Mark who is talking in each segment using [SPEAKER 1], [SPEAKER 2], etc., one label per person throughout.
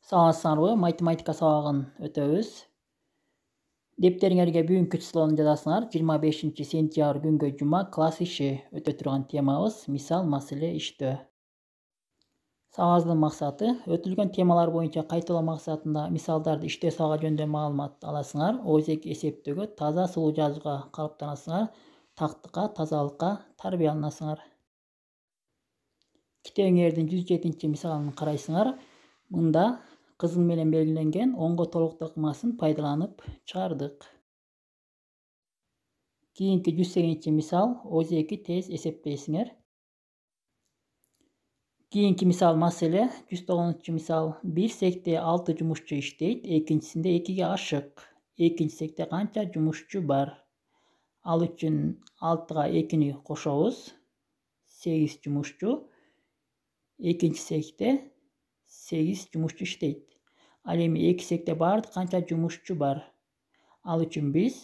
[SPEAKER 1] Саламатсыңарбы? Математика сабагын өтөбүз. Дептериңерге бүгүнкү числону жазасыңар. 25 сентябрь күнгө жума класс иши өтө турган темабыз мисал маселе иштөө. Сабагыбыздын максаты өтүлгөн темалар боюнча кайталоо максатында мисалдарды иштөө сабагы жөнүндө маалымат аласыңар. Өзек эсептөөгө таза сулуу жазууга калыптанасыңар. Тактыкка, тазалыкка тарбияланасыңар. Китебиңердин 107 мисалын карайсыңар. Мында кызыл менен белгиленген онго толуктуу ыкмасын пайдаланып чыгардык. Кийинки 108 мисал өзеки тез эсептейсиңер. Кийинки мисал маселе 109 мисал. Бир секте 6 жумушчу иштейт, экинчисинде 2ге ашык. Экинчи секте канча жумушчу бар? Ал үчүн 6га 2-ни кошобуз. 8 жумушчу. Экинчи секте 8 жумушчу иштейт. Ал эми 2 секте баардык канча жумушчу бар? Ал үчүн биз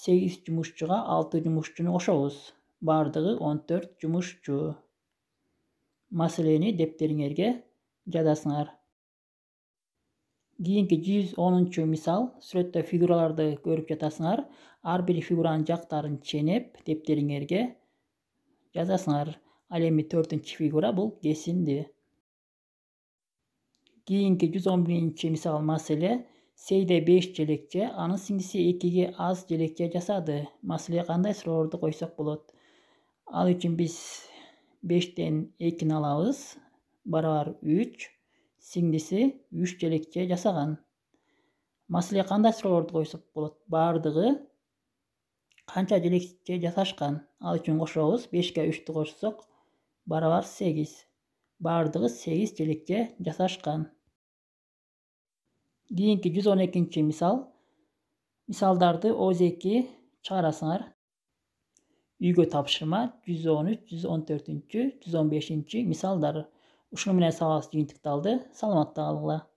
[SPEAKER 1] 8 жумушчуга 6 жумушчуну кошобуз. Баардыгы 14 жумушчу. Маселени дептериңерге жазасыңар. Кийинки 110 мисал. Сүрөттө фигураларды көрүп жатасыңар. Ар бир фигуранын жактарын ченеп дептериңерге жазасыңар. Ал эми 4-нчи фигура бул кесинди. Кийинки 111 мисал маселе. Сейде 5 желекче, анын сиңдиси 2ге аз желекче жасады. Маселе кандай суроолорду койсок болот? Ал үчүн биз 5тен 2-ни алабыз. Барабар 3. Сиңдиси 3 желекче жасаган. Маселе кандай суроолорду койсок болот? Баардыгы канча желекче жасашкан? Ал үчүн кошобуз. 5ке 3тү кошсок барабар 8. Баардыгы 8 желекче жасашкан. Кийинки 112 мисал. Мисалдарды өзеки чыгарасыңар. Үйгө тапшырма 113, 114, 115 мисалдар. Ушуну менен сабагыбыз жыйынтыкталды. Саламатта калгыла.